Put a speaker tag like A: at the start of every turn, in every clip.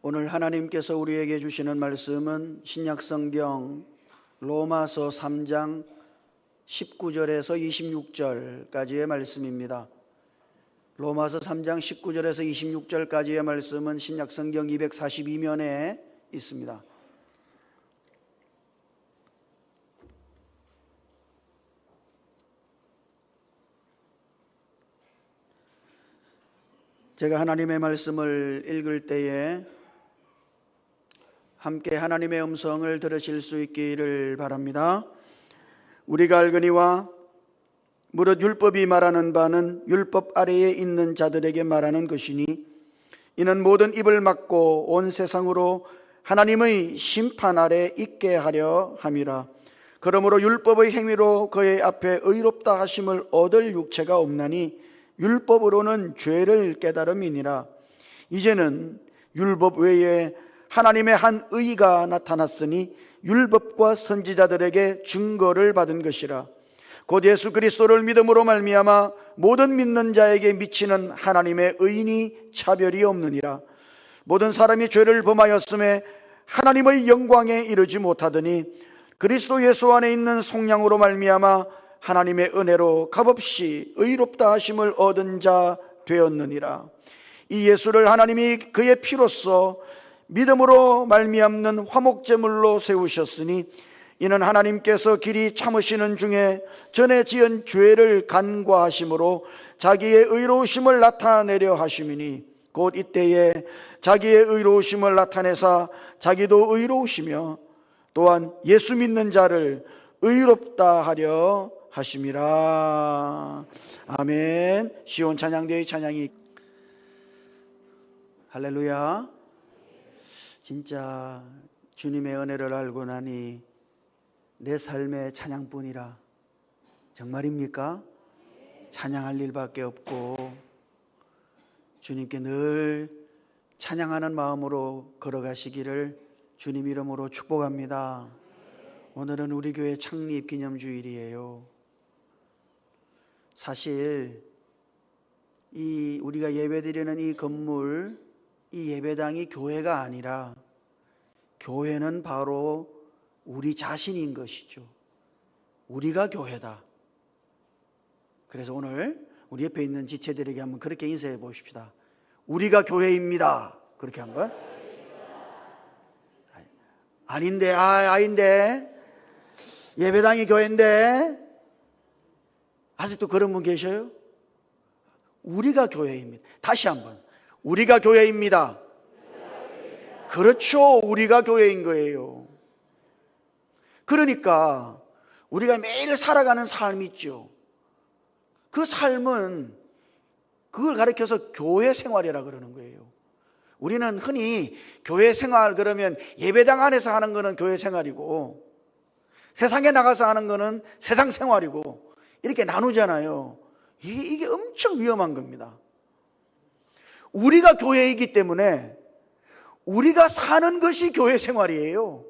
A: 오늘 하나님께서 우리에게 주시는 말씀은 신약성경 로마서 3장 19절에서 26절까지의 말씀입니다. 로마서 3장 19절에서 26절까지의 말씀은 신약성경 242면에 있습니다. 제가 하나님의 말씀을 읽을 때에 함께 하나님의 음성을 들으실 수 있기를 바랍니다. 우리가 알거니와 무릇 율법이 말하는 바는 율법 아래에 있는 자들에게 말하는 것이니 이는 모든 입을 막고 온 세상으로 하나님의 심판 아래 있게 하려 함이라. 그러므로 율법의 행위로 그의 앞에 의롭다 하심을 얻을 육체가 없나니 율법으로는 죄를 깨달음이니라. 이제는 율법 외에 하나님의 한 의가 나타났으니 율법과 선지자들에게 증거를 받은 것이라. 곧 예수 그리스도를 믿음으로 말미암아 모든 믿는 자에게 미치는 하나님의 의인이 차별이 없느니라. 모든 사람이 죄를 범하였음에 하나님의 영광에 이르지 못하더니 그리스도 예수 안에 있는 속량으로 말미암아 하나님의 은혜로 값없이 의롭다 하심을 얻은 자 되었느니라. 이 예수를 하나님이 그의 피로써 믿음으로 말미암는 화목제물로 세우셨으니 이는 하나님께서 길이 참으시는 중에 전에 지은 죄를 간과하심으로 자기의 의로우심을 나타내려 하심이니 곧 이때에 자기의 의로우심을 나타내사 자기도 의로우시며 또한 예수 믿는 자를 의롭다 하려 하심이라. 아멘. 시온 찬양대의 찬양이 할렐루야. 진짜 주님의 은혜를 알고 나니 내 삶의 찬양뿐이라. 정말입니까? 찬양할 일밖에 없고 주님께 늘 찬양하는 마음으로 걸어가시기를 주님 이름으로 축복합니다. 오늘은 우리 교회 창립 기념주일이에요. 사실 우리가 예배드리는 이 건물, 이 예배당이 교회가 아니라 교회는 바로 우리 자신인 것이죠. 우리가 교회다. 그래서 오늘 우리 옆에 있는 지체들에게 한번 그렇게 인사해 보십시다. 우리가 교회입니다. 그렇게 한 거야? 아닌데, 아닌데. 예배당이 교회인데. 아직도 그런 분 계셔요? 우리가 교회입니다. 다시 한번. 우리가 교회입니다. 그렇죠. 우리가 교회인 거예요. 그러니까 우리가 매일 살아가는 삶이 있죠. 그 삶은 그걸 가리켜서 교회 생활이라 그러는 거예요. 우리는 흔히 교회 생활 그러면 예배당 안에서 하는 거는 교회 생활이고 세상에 나가서 하는 거는 세상 생활이고 이렇게 나누잖아요. 이게 엄청 위험한 겁니다. 우리가 교회이기 때문에 우리가 사는 것이 교회 생활이에요.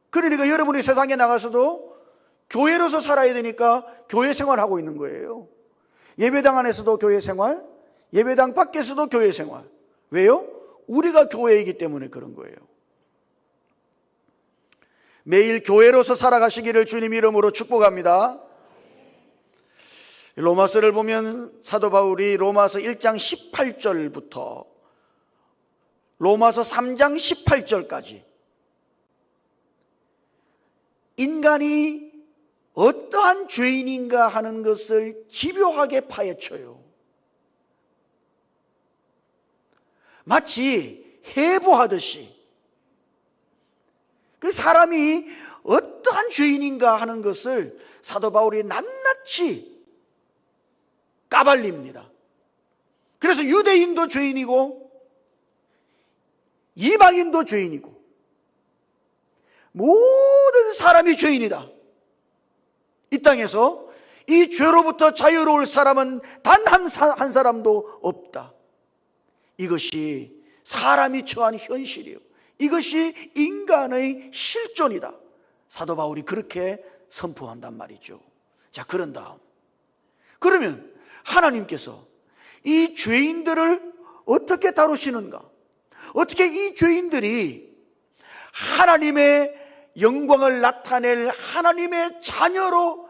A: 그러니까 여러분이 세상에 나가서도 교회로서 살아야 되니까 교회 생활하고 있는 거예요. 예배당 안에서도 교회 생활, 예배당 밖에서도 교회 생활. 왜요? 우리가 교회이기 때문에 그런 거예요. 매일 교회로서 살아가시기를 주님 이름으로 축복합니다. 로마서를 보면 사도 바울이 로마서 1장 18절부터 로마서 3장 18절까지 인간이 어떠한 죄인인가 하는 것을 집요하게 파헤쳐요. 마치 해부하듯이 그 사람이 어떠한 죄인인가 하는 것을 사도 바울이 낱낱이 까발립니다. 그래서 유대인도 죄인이고 이방인도 죄인이고 모든 사람이 죄인이다. 이 땅에서 이 죄로부터 자유로울 사람은 단 한 사람도 없다. 이것이 사람이 처한 현실이에요. 이것이 인간의 실존이다. 사도 바울이 그렇게 선포한단 말이죠. 자, 그런 다음 그러면 하나님께서 이 죄인들을 어떻게 다루시는가? 어떻게 이 죄인들이 하나님의 영광을 나타낼 하나님의 자녀로까지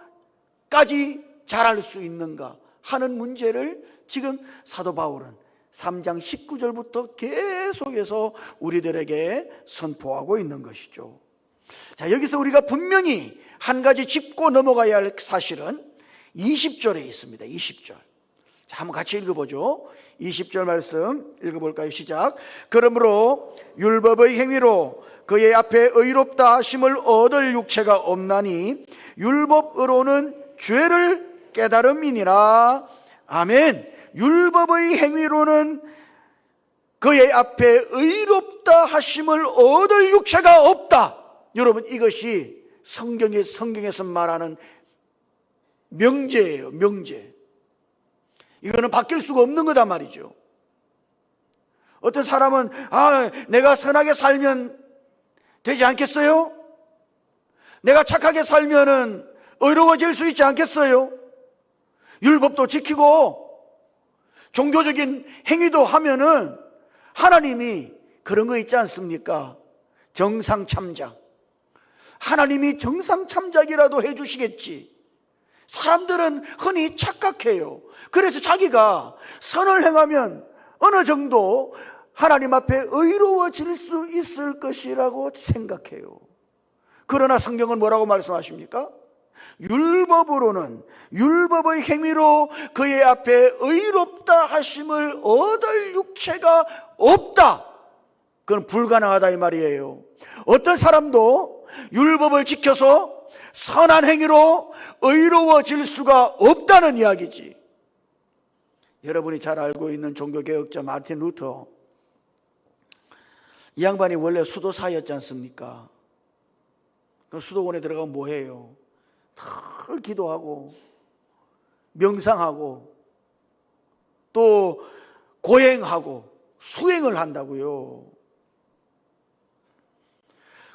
A: 자랄 수 있는가 하는 문제를 지금 사도 바울은 3장 19절부터 계속해서 우리들에게 선포하고 있는 것이죠. 자, 여기서 우리가 분명히 한 가지 짚고 넘어가야 할 사실은 20절에 있습니다. 20절. 자, 한번 같이 읽어보죠. 20절 말씀 읽어볼까요? 시작. 그러므로 율법의 행위로 그의 앞에 의롭다 하심을 얻을 육체가 없나니 율법으로는 죄를 깨달음이니라. 아멘. 율법의 행위로는 그의 앞에 의롭다 하심을 얻을 육체가 없다. 여러분, 이것이 성경에서 말하는 명제예요. 명제. 이거는 바뀔 수가 없는 거다 말이죠. 어떤 사람은 내가 선하게 살면 되지 않겠어요? 내가 착하게 살면은 의로워질 수 있지 않겠어요? 율법도 지키고 종교적인 행위도 하면은 하나님이 그런 거 있지 않습니까? 정상참작. 하나님이 정상참작이라도 해주시겠지. 사람들은 흔히 착각해요. 그래서 자기가 선을 행하면 어느 정도 하나님 앞에 의로워질 수 있을 것이라고 생각해요. 그러나 성경은 뭐라고 말씀하십니까? 율법으로는, 율법의 행위로 그의 앞에 의롭다 하심을 얻을 육체가 없다. 그건 불가능하다 이 말이에요. 어떤 사람도 율법을 지켜서 선한 행위로 의로워질 수가 없다는 이야기지. 여러분이 잘 알고 있는 종교개혁자 마틴 루터, 이 양반이 원래 수도사였지 않습니까? 그럼 수도원에 들어가면 뭐 해요? 늘 기도하고 명상하고 또 고행하고 수행을 한다고요.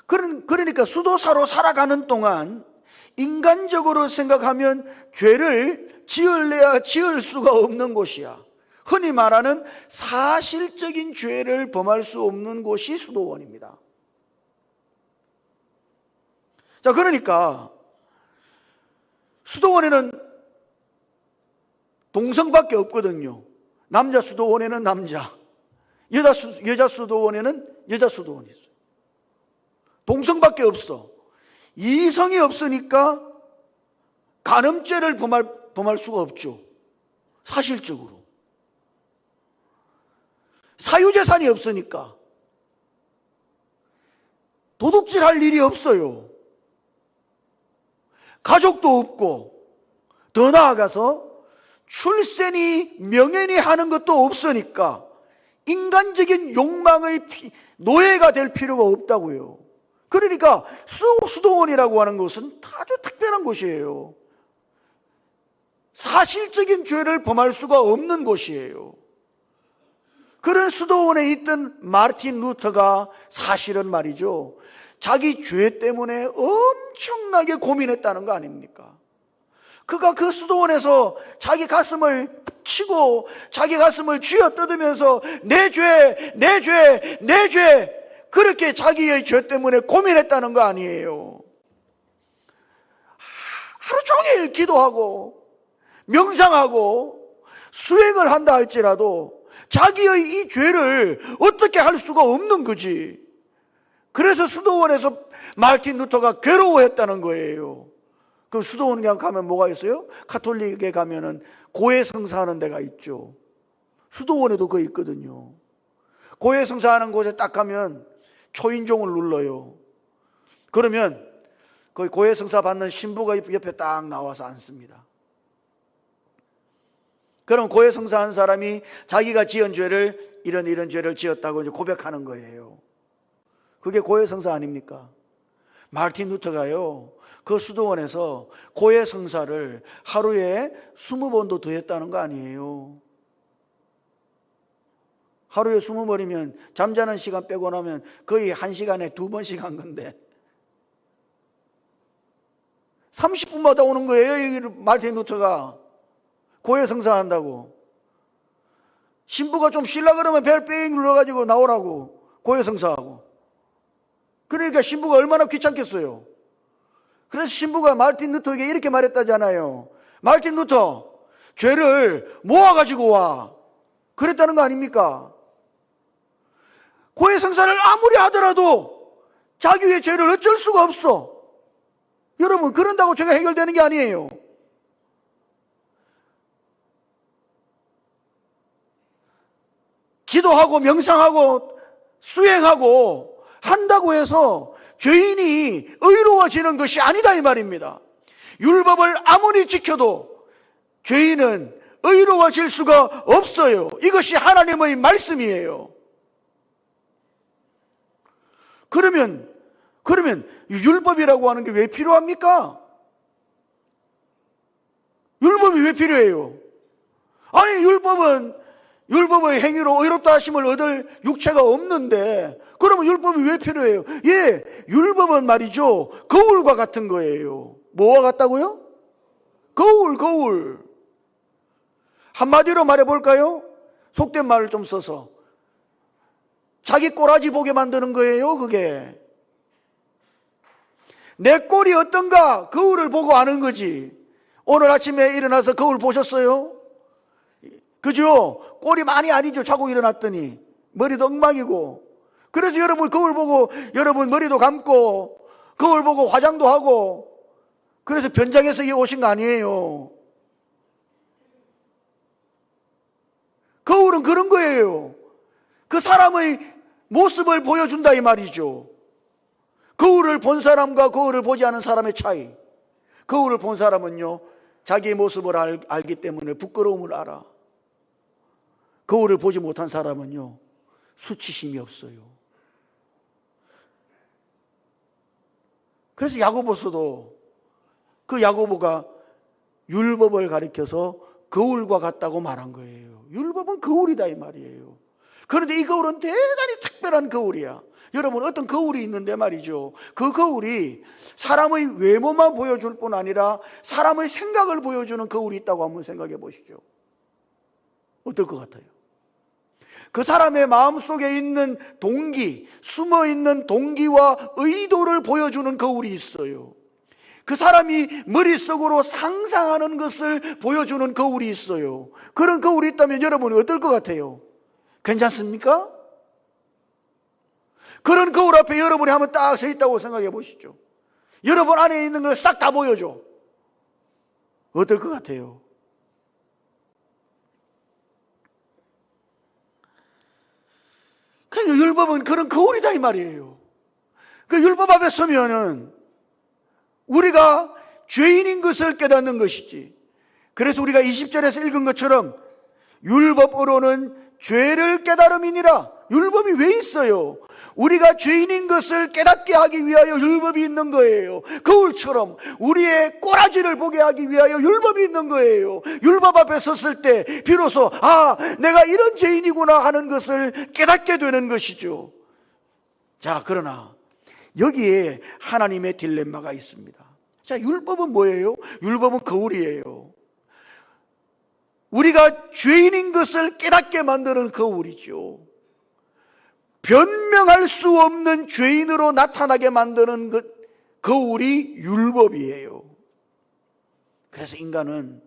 A: 그러니까 수도사로 살아가는 동안 인간적으로 생각하면 죄를 지을래야 지을 수가 없는 곳이야. 흔히 말하는 사실적인 죄를 범할 수 없는 곳이 수도원입니다. 자, 그러니까 수도원에는 동성밖에 없거든요. 남자 수도원에는 남자, 여자 수도원에는 여자 수도원이 있어요. 동성밖에 없어. 이성이 없으니까 간음죄를 범할 수가 없죠. 사실적으로. 사유재산이 없으니까 도둑질할 일이 없어요. 가족도 없고, 더 나아가서 출세니 명예니 하는 것도 없으니까 인간적인 욕망의 노예가 될 필요가 없다고요. 그러니까 수도원이라고 하는 것은 아주 특별한 곳이에요. 사실적인 죄를 범할 수가 없는 곳이에요. 그런 수도원에 있던 마르틴 루터가 사실은 말이죠, 자기 죄 때문에 엄청나게 고민했다는 거 아닙니까? 그가 그 수도원에서 자기 가슴을 치고 자기 가슴을 쥐어뜯으면서 내 죄, 내 죄, 내 죄, 그렇게 자기의 죄 때문에 고민했다는 거 아니에요. 하루 종일 기도하고 명상하고 수행을 한다 할지라도 자기의 이 죄를 어떻게 할 수가 없는 거지. 그래서 수도원에서 마르틴 루터가 괴로워했다는 거예요. 그 수도원 그냥 가면 뭐가 있어요? 가톨릭에 가면은 고해성사하는 데가 있죠. 수도원에도 그거 있거든요. 고해성사하는 곳에 딱 가면 초인종을 눌러요. 그러면 그 고해성사 받는 신부가 옆에 딱 나와서 앉습니다. 그럼 고해성사한 사람이 자기가 지은 죄를 이런 죄를 지었다고 이제 고백하는 거예요. 그게 고해성사 아닙니까? 마르틴 루터가요, 그 수도원에서 고해성사를 하루에 20번도 더 했다는 거 아니에요. 하루에 20번이면 잠자는 시간 빼고 나면 거의 1시간에 2번씩 한 건데 30분마다 오는 거예요. 마르틴 루터가 고해성사 한다고. 신부가 좀 쉬려고 그러면 벨 뺑 눌러가지고 나오라고. 고해성사하고. 그러니까 신부가 얼마나 귀찮겠어요. 그래서 신부가 마르틴 루터에게 이렇게 말했다잖아요. 마르틴 루터, 죄를 모아가지고 와. 그랬다는 거 아닙니까? 고해성사를 아무리 하더라도 자기의 죄를 어쩔 수가 없어. 여러분, 그런다고 죄가 해결되는 게 아니에요. 기도하고 명상하고 수행하고 한다고 해서 죄인이 의로워지는 것이 아니다 이 말입니다. 율법을 아무리 지켜도 죄인은 의로워질 수가 없어요. 이것이 하나님의 말씀이에요. 그러면 율법이라고 하는 게 왜 필요합니까? 율법이 왜 필요해요? 아니, 율법의 행위로 의롭다 하심을 얻을 육체가 없는데 그러면 율법이 왜 필요해요? 예, 율법은 말이죠, 거울과 같은 거예요. 뭐와 같다고요? 거울. 한마디로 말해볼까요? 속된 말을 좀 써서 자기 꼬라지 보게 만드는 거예요. 그게 내 꼴이 어떤가 거울을 보고 아는 거지. 오늘 아침에 일어나서 거울 보셨어요? 그죠? 꼴이 많이 아니죠. 자고 일어났더니 머리도 엉망이고. 그래서 여러분 거울 보고 여러분 머리도 감고 거울 보고 화장도 하고 그래서 변장해서 오신 거 아니에요. 거울은 그런 거예요. 그 사람의 모습을 보여준다 이 말이죠. 거울을 본 사람과 거울을 보지 않은 사람의 차이. 거울을 본 사람은요, 자기의 모습을 알기 때문에 부끄러움을 알아. 거울을 보지 못한 사람은요, 수치심이 없어요. 그래서 야고보서도 그 야고보가 율법을 가리켜서 거울과 같다고 말한 거예요. 율법은 거울이다 이 말이에요. 그런데 이 거울은 대단히 특별한 거울이야. 여러분, 어떤 거울이 있는데 말이죠, 그 거울이 사람의 외모만 보여줄 뿐 아니라 사람의 생각을 보여주는 거울이 있다고 한번 생각해 보시죠. 어떨 것 같아요? 그 사람의 마음속에 있는 동기, 숨어있는 동기와 의도를 보여주는 거울이 있어요. 그 사람이 머릿속으로 상상하는 것을 보여주는 거울이 있어요. 그런 거울이 있다면 여러분은 어떨 것 같아요? 괜찮습니까? 그런 거울 앞에 여러분이 한번 딱 서 있다고 생각해 보시죠. 여러분 안에 있는 걸 싹 다 보여줘. 어떨 것 같아요? 그러니까 율법은 그런 거울이다 이 말이에요. 그 율법 앞에 서면은 우리가 죄인인 것을 깨닫는 것이지. 그래서 우리가 20절에서 읽은 것처럼 율법으로는 죄를 깨달음이니라. 율법이 왜 있어요? 우리가 죄인인 것을 깨닫게 하기 위하여 율법이 있는 거예요. 거울처럼 우리의 꼬라지를 보게 하기 위하여 율법이 있는 거예요. 율법 앞에 섰을 때 비로소 내가 이런 죄인이구나 하는 것을 깨닫게 되는 것이죠. 자, 그러나 여기에 하나님의 딜레마가 있습니다. 자, 율법은 뭐예요? 율법은 거울이에요. 우리가 죄인인 것을 깨닫게 만드는 거울이죠. 변명할 수 없는 죄인으로 나타나게 만드는 거울이 율법이에요. 그래서 인간은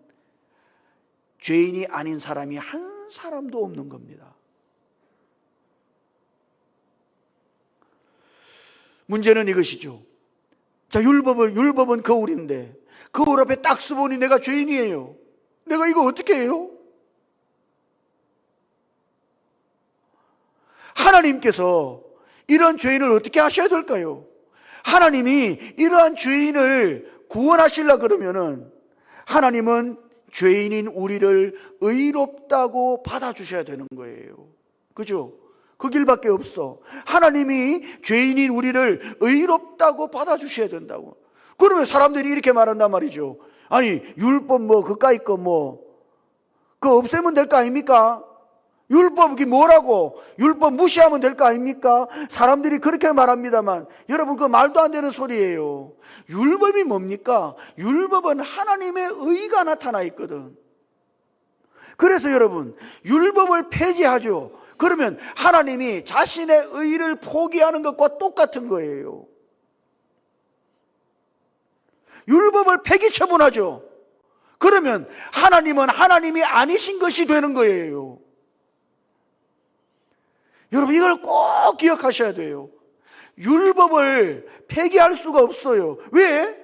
A: 죄인이 아닌 사람이 한 사람도 없는 겁니다. 문제는 이것이죠. 자, 율법은 거울인데 거울 앞에 딱 서보니 내가 죄인이에요. 내가 이거 어떻게 해요? 하나님께서 이런 죄인을 어떻게 하셔야 될까요? 하나님이 이러한 죄인을 구원하시려 그러면은 하나님은 죄인인 우리를 의롭다고 받아주셔야 되는 거예요. 그죠? 그 길밖에 없어. 하나님이 죄인인 우리를 의롭다고 받아주셔야 된다고. 그러면 사람들이 이렇게 말한단 말이죠. 아니, 율법 그까이 거 그거 없애면 될 거 아닙니까? 율법이 뭐라고? 율법 무시하면 될 거 아닙니까? 사람들이 그렇게 말합니다만 여러분, 그 말도 안 되는 소리예요. 율법이 뭡니까? 율법은 하나님의 의가 나타나 있거든. 그래서 여러분, 율법을 폐지하죠. 그러면 하나님이 자신의 의를 포기하는 것과 똑같은 거예요. 율법을 폐기 처분하죠. 그러면 하나님은 하나님이 아니신 것이 되는 거예요. 여러분, 이걸 꼭 기억하셔야 돼요. 율법을 폐기할 수가 없어요. 왜?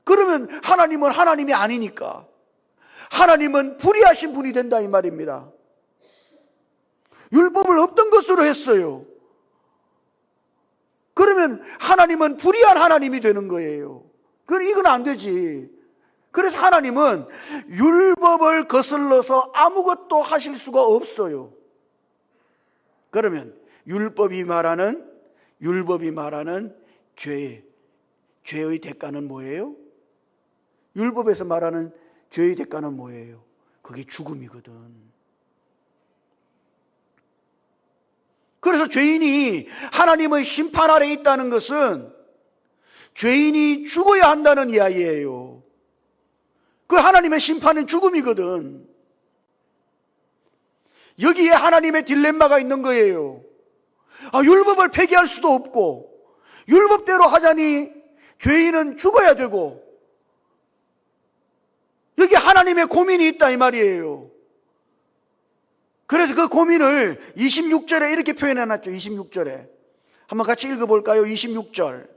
A: 그러면 하나님은 하나님이 아니니까. 하나님은 불의하신 분이 된다 이 말입니다. 율법을 없던 것으로 했어요. 그러면 하나님은 불의한 하나님이 되는 거예요. 이건 안 되지. 그래서 하나님은 율법을 거슬러서 아무것도 하실 수가 없어요. 그러면 율법이 말하는 죄의 대가는 뭐예요? 율법에서 말하는 죄의 대가는 뭐예요? 그게 죽음이거든. 그래서 죄인이 하나님의 심판 아래 있다는 것은 죄인이 죽어야 한다는 이야기예요. 그 하나님의 심판은 죽음이거든. 여기에 하나님의 딜레마가 있는 거예요. 율법을 폐기할 수도 없고 율법대로 하자니 죄인은 죽어야 되고, 여기 하나님의 고민이 있다 이 말이에요. 그래서 그 고민을 26절에 이렇게 표현해놨죠. 26절에 한번 같이 읽어볼까요? 26절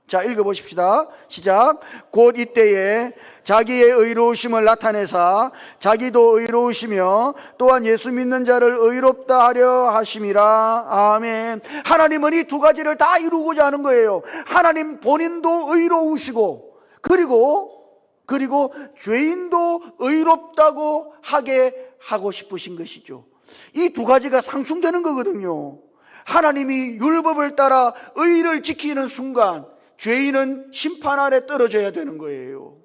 A: 자, 읽어보십시다. 시작. 곧 이때에 자기의 의로우심을 나타내사 자기도 의로우시며 또한 예수 믿는 자를 의롭다 하려 하심이라. 아멘. 하나님은 이 두 가지를 다 이루고자 하는 거예요. 하나님 본인도 의로우시고 그리고 죄인도 의롭다고 하게 하고 싶으신 것이죠. 이 두 가지가 상충되는 거거든요. 하나님이 율법을 따라 의를 지키는 순간 죄인은 심판 아래 떨어져야 되는 거예요.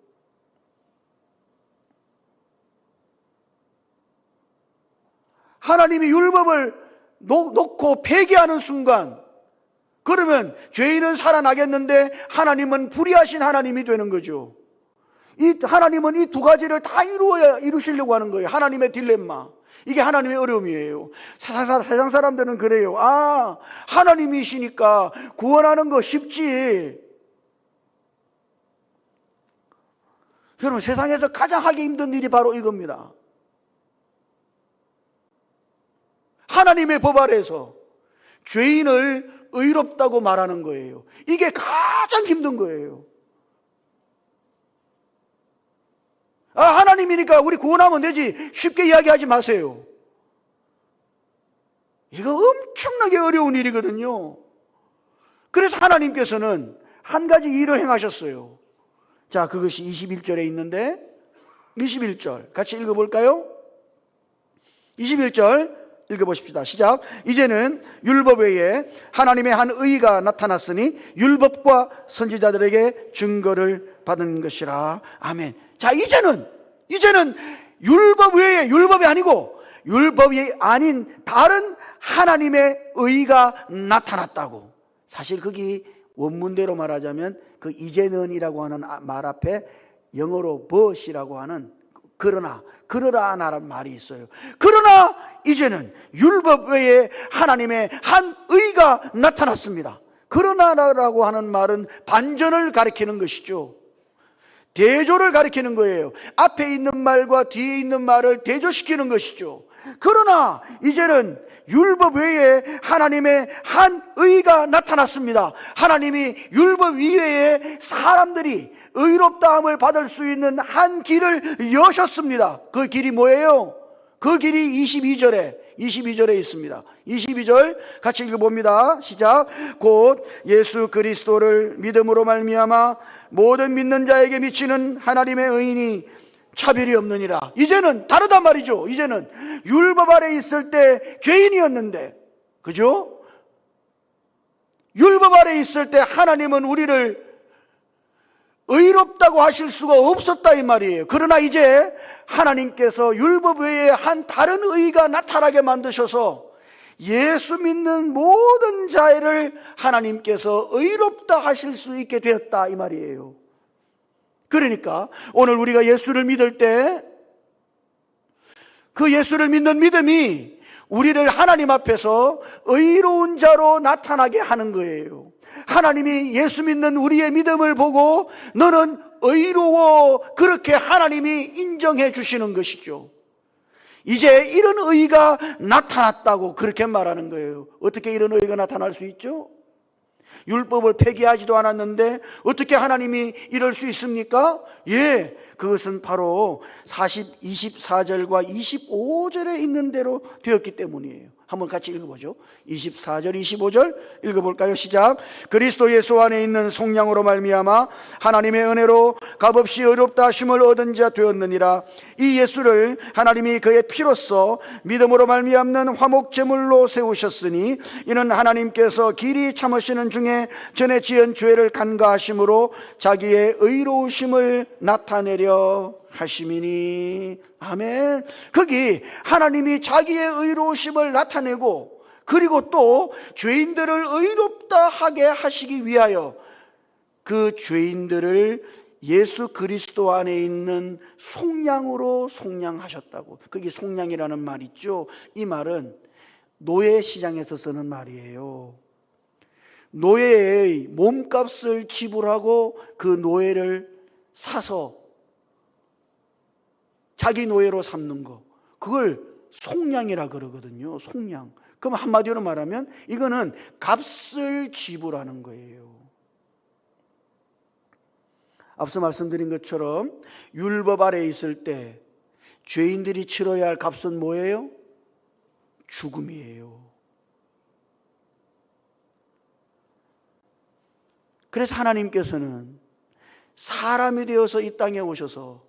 A: 하나님이 율법을 놓고 폐기하는 순간, 그러면 죄인은 살아나겠는데 하나님은 불의하신 하나님이 되는 거죠. 하나님은 이 두 가지를 다 이루시려고 하는 거예요. 하나님의 딜레마. 이게 하나님의 어려움이에요. 세상 사람들은 그래요. 하나님이시니까 구원하는 거 쉽지. 여러분, 세상에서 가장 하기 힘든 일이 바로 이겁니다. 하나님의 법 아래에서 죄인을 의롭다고 말하는 거예요. 이게 가장 힘든 거예요. 하나님이니까 우리 구원하면 되지, 쉽게 이야기하지 마세요. 이거 엄청나게 어려운 일이거든요. 그래서 하나님께서는 한 가지 일을 행하셨어요. 자, 그것이 21절에 있는데, 21절 같이 읽어볼까요? 21절 읽어보십시다. 시작. 이제는 율법 외에 하나님의 한 의가 나타났으니 율법과 선지자들에게 증거를 받은 것이라. 아멘. 자, 이제는 율법 외에, 율법이 아니고 율법이 아닌 다른 하나님의 의가 나타났다고. 사실 거기 원문대로 말하자면 그 이제는이라고 하는 말 앞에 영어로 but이라고 하는 그러나라는 말이 있어요. 그러나 이제는 율법 외에 하나님의 한 의가 나타났습니다. 그러나라고 하는 말은 반전을 가리키는 것이죠. 대조를 가리키는 거예요. 앞에 있는 말과 뒤에 있는 말을 대조시키는 것이죠. 그러나 이제는 율법 외에 하나님의 한 의가 나타났습니다. 하나님이 율법 이외에 사람들이 의롭다함을 받을 수 있는 한 길을 여셨습니다. 그 길이 뭐예요? 그 길이 22절에 있습니다. 22절 같이 읽어봅니다. 시작. 곧 예수 그리스도를 믿음으로 말미암아 모든 믿는 자에게 미치는 하나님의 의인이 차별이 없느니라. 이제는 다르단 말이죠. 이제는 율법 아래 있을 때 죄인이었는데, 그죠? 율법 아래 있을 때 하나님은 우리를 의롭다고 하실 수가 없었다 이 말이에요. 그러나 이제 하나님께서 율법 외에 한 다른 의가 나타나게 만드셔서 예수 믿는 모든 자를 하나님께서 의롭다 하실 수 있게 되었다 이 말이에요. 그러니까 오늘 우리가 예수를 믿을 때 그 예수를 믿는 믿음이 우리를 하나님 앞에서 의로운 자로 나타나게 하는 거예요. 하나님이 예수 믿는 우리의 믿음을 보고 너는 의로워, 그렇게 하나님이 인정해 주시는 것이죠. 이제 이런 의가 나타났다고 그렇게 말하는 거예요. 어떻게 이런 의가 나타날 수 있죠? 율법을 폐기하지도 않았는데 어떻게 하나님이 이럴 수 있습니까? 예, 그것은 바로 24절과 25절에 있는 대로 되었기 때문이에요. 한번 같이 읽어보죠. 24절, 25절 읽어볼까요? 시작. 그리스도 예수 안에 있는 속량으로 말미암아 하나님의 은혜로 값없이 의롭다 하심을 얻은 자 되었느니라. 이 예수를 하나님이 그의 피로써 믿음으로 말미암는 화목제물로 세우셨으니 이는 하나님께서 길이 참으시는 중에 전에 지은 죄를 간과하심으로 자기의 의로우심을 나타내려 하심이니. 아멘. 거기 하나님이 자기의 의로우심을 나타내고 그리고 또 죄인들을 의롭다 하게 하시기 위하여 그 죄인들을 예수 그리스도 안에 있는 속량으로 속량하셨다고. 거기 속량이라는 말 있죠. 이 말은 노예 시장에서 쓰는 말이에요. 노예의 몸값을 지불하고 그 노예를 사서 자기 노예로 삼는 거, 그걸 속량이라 그러거든요. 속량. 그럼 한마디로 말하면 이거는 값을 지불하는 거예요. 앞서 말씀드린 것처럼 율법 아래에 있을 때 죄인들이 치러야 할 값은 뭐예요? 죽음이에요. 그래서 하나님께서는 사람이 되어서 이 땅에 오셔서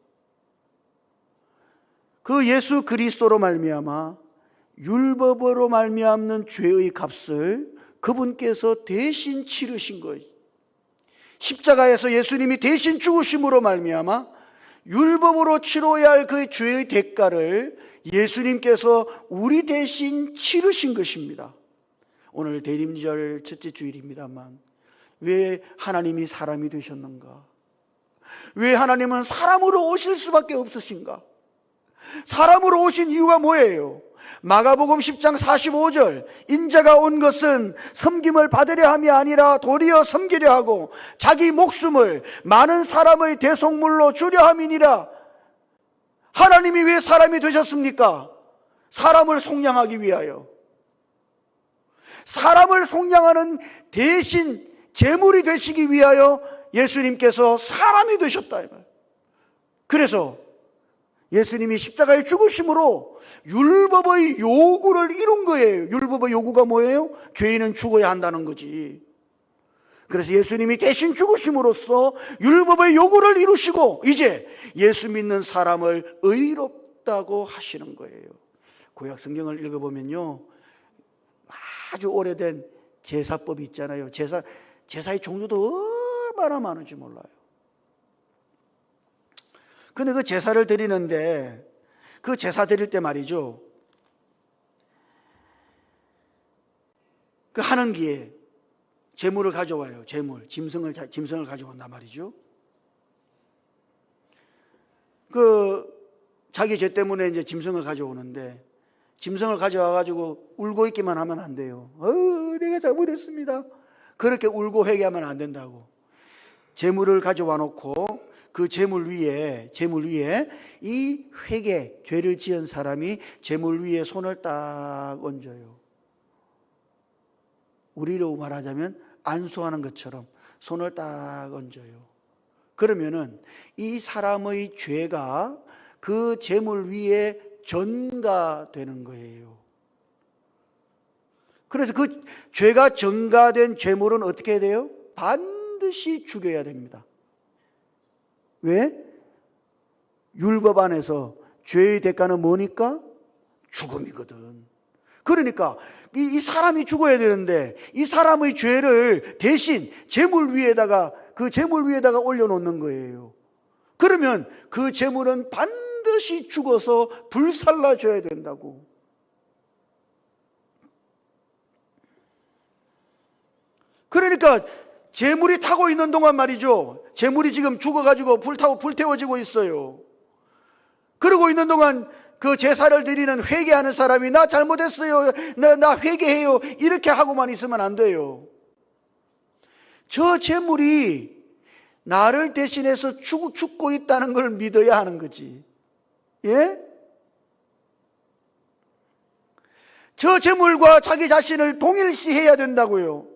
A: 그 예수 그리스도로 말미암아 율법으로 말미암는 죄의 값을 그분께서 대신 치르신 거예요. 십자가에서 예수님이 대신 죽으심으로 말미암아 율법으로 치러야 할 그 죄의 대가를 예수님께서 우리 대신 치르신 것입니다. 오늘 대림절 첫째 주일입니다만 왜 하나님이 사람이 되셨는가? 왜 하나님은 사람으로 오실 수밖에 없으신가? 사람으로 오신 이유가 뭐예요? 마가복음 10장 45절 인자가 온 것은 섬김을 받으려 함이 아니라 도리어 섬기려 하고 자기 목숨을 많은 사람의 대속물로 주려 함이니라. 하나님이 왜 사람이 되셨습니까? 사람을 속량하기 위하여. 사람을 속량하는 대신 제물이 되시기 위하여 예수님께서 사람이 되셨다. 그래서 예수님이 십자가에 죽으심으로 율법의 요구를 이룬 거예요. 율법의 요구가 뭐예요? 죄인은 죽어야 한다는 거지. 그래서 예수님이 대신 죽으심으로써 율법의 요구를 이루시고 이제 예수 믿는 사람을 의롭다고 하시는 거예요. 구약 성경을 읽어보면요, 아주 오래된 제사법이 있잖아요. 제사의 종류도 얼마나 많은지 몰라요. 근데 그 제사를 드리는데 그 제사 드릴 때 말이죠, 그 하는 기에 제물을 가져와요. 짐승을 가져온단 말이죠. 그 자기 죄 때문에 이제 짐승을 가져오는데 짐승을 가져와가지고 울고 있기만 하면 안 돼요. 내가 잘못했습니다. 그렇게 울고 회개하면 안 된다고. 제물을 가져와 놓고 그 제물 위에 이 죄를 지은 사람이 제물 위에 손을 딱 얹어요. 우리로 말하자면 안수하는 것처럼 손을 딱 얹어요. 그러면은 이 사람의 죄가 그 제물 위에 전가되는 거예요. 그래서 그 죄가 전가된 제물은 어떻게 해야 돼요? 반드시 죽여야 됩니다. 왜? 율법 안에서 죄의 대가는 뭐니까? 죽음이거든. 그러니까 이 사람이 죽어야 되는데 이 사람의 죄를 대신 제물 위에다가 올려놓는 거예요. 그러면 그 제물은 반드시 죽어서 불살라져야 된다고. 그러니까 제물이 타고 있는 동안 말이죠, 제물이 지금 죽어가지고 불태워지고 있어요. 그러고 있는 동안 그 제사를 드리는 회개하는 사람이 나 잘못했어요, 나 회개해요 이렇게 하고만 있으면 안 돼요. 저 제물이 나를 대신해서 죽고 있다는 걸 믿어야 하는 거지. 예? 저 제물과 자기 자신을 동일시해야 된다고요.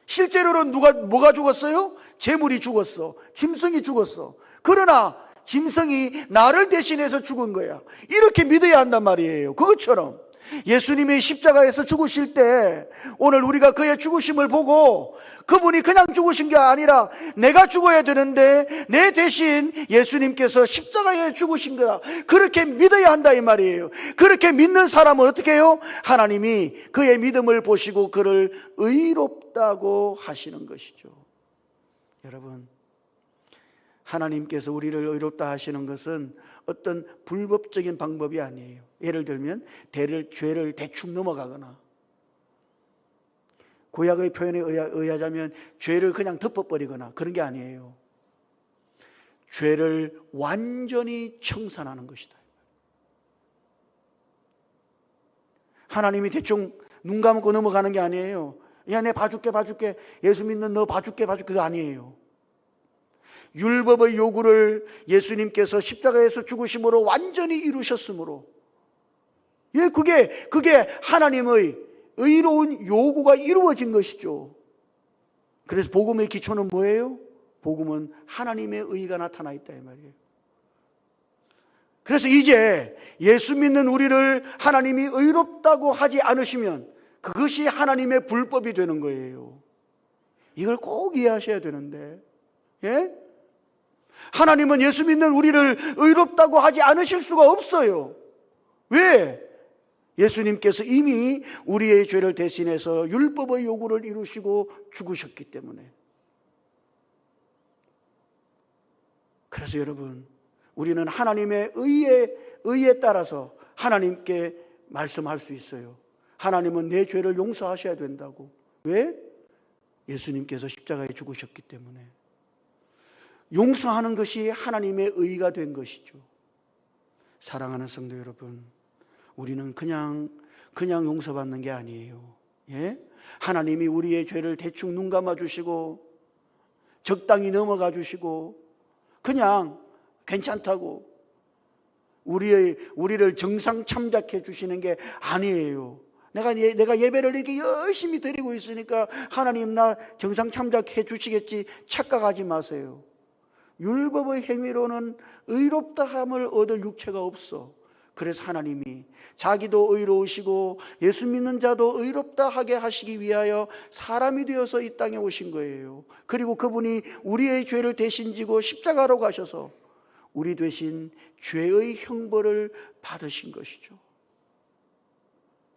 A: 실제로는 뭐가 죽었어요? 제물이 죽었어. 짐승이 죽었어. 그러나 짐승이 나를 대신해서 죽은 거야. 이렇게 믿어야 한단 말이에요. 그것처럼 예수님이 십자가에서 죽으실 때 오늘 우리가 그의 죽으심을 보고 그분이 그냥 죽으신 게 아니라 내가 죽어야 되는데 내 대신 예수님께서 십자가에 죽으신 거야. 그렇게 믿어야 한다 이 말이에요. 그렇게 믿는 사람은 어떻게 해요? 하나님이 그의 믿음을 보시고 그를 의롭다고 하시는 것이죠. 여러분, 하나님께서 우리를 의롭다 하시는 것은 어떤 불법적인 방법이 아니에요. 예를 들면 죄를 대충 넘어가거나, 구약의 표현에 의하자면 죄를 그냥 덮어버리거나 그런 게 아니에요. 죄를 완전히 청산하는 것이다. 하나님이 대충 눈 감고 넘어가는 게 아니에요. 야, 내 봐줄게 예수 믿는 너 봐줄게 그거 아니에요. 율법의 요구를 예수님께서 십자가에서 죽으심으로 완전히 이루셨으므로, 예, 그게 하나님의 의로운 요구가 이루어진 것이죠. 그래서 복음의 기초는 뭐예요? 복음은 하나님의 의가 나타나 있다 이 말이에요. 그래서 이제 예수 믿는 우리를 하나님이 의롭다고 하지 않으시면 그것이 하나님의 불법이 되는 거예요. 이걸 꼭 이해하셔야 되는데, 예? 하나님은 예수 믿는 우리를 의롭다고 하지 않으실 수가 없어요. 왜? 예수님께서 이미 우리의 죄를 대신해서 율법의 요구를 이루시고 죽으셨기 때문에. 그래서 여러분, 우리는 하나님의 의에 따라서 하나님께 말씀할 수 있어요. 하나님은 내 죄를 용서하셔야 된다고. 왜? 예수님께서 십자가에 죽으셨기 때문에. 용서하는 것이 하나님의 의가 된 것이죠. 사랑하는 성도 여러분, 우리는 그냥 용서받는 게 아니에요. 예? 하나님이 우리의 죄를 대충 눈 감아 주시고 적당히 넘어가 주시고 그냥 괜찮다고 우리를 정상 참작해 주시는 게 아니에요. 내가 예배를 이렇게 열심히 드리고 있으니까 하나님 나 정상 참작해 주시겠지 착각하지 마세요. 율법의 행위로는 의롭다함을 얻을 육체가 없어. 그래서 하나님이 자기도 의로우시고 예수 믿는 자도 의롭다 하게 하시기 위하여 사람이 되어서 이 땅에 오신 거예요. 그리고 그분이 우리의 죄를 대신 지고 십자가로 가셔서 우리 대신 죄의 형벌을 받으신 것이죠.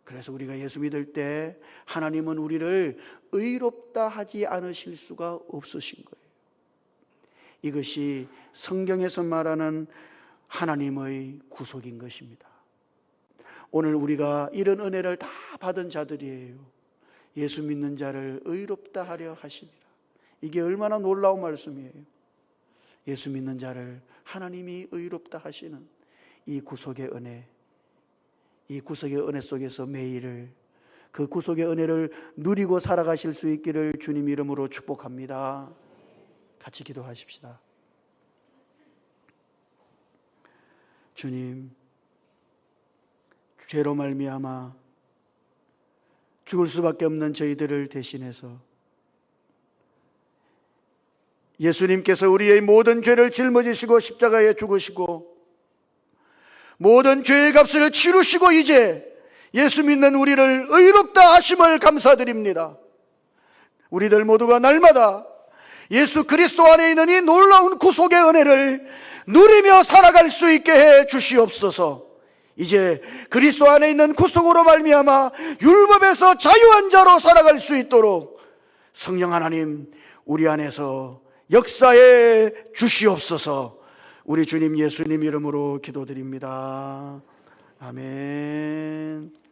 A: 그래서 우리가 예수 믿을 때 하나님은 우리를 의롭다 하지 않으실 수가 없으신 거예요. 이것이 성경에서 말하는 하나님의 구속인 것입니다. 오늘 우리가 이런 은혜를 다 받은 자들이에요. 예수 믿는 자를 의롭다 하려 하시니라. 이게 얼마나 놀라운 말씀이에요. 예수 믿는 자를 하나님이 의롭다 하시는 이 구속의 은혜, 이 구속의 은혜 속에서 매일을 그 구속의 은혜를 누리고 살아가실 수 있기를 주님 이름으로 축복합니다. 같이 기도하십시다. 주님, 죄로 말미암아 죽을 수밖에 없는 저희들을 대신해서 예수님께서 우리의 모든 죄를 짊어지시고 십자가에 죽으시고 모든 죄의 값을 치르시고 이제 예수 믿는 우리를 의롭다 하심을 감사드립니다. 우리들 모두가 날마다 예수 그리스도 안에 있는 이 놀라운 구속의 은혜를 누리며 살아갈 수 있게 해 주시옵소서. 이제 그리스도 안에 있는 구속으로 말미암아 율법에서 자유한 자로 살아갈 수 있도록 성령 하나님 우리 안에서 역사해 주시옵소서. 우리 주님 예수님 이름으로 기도드립니다. 아멘.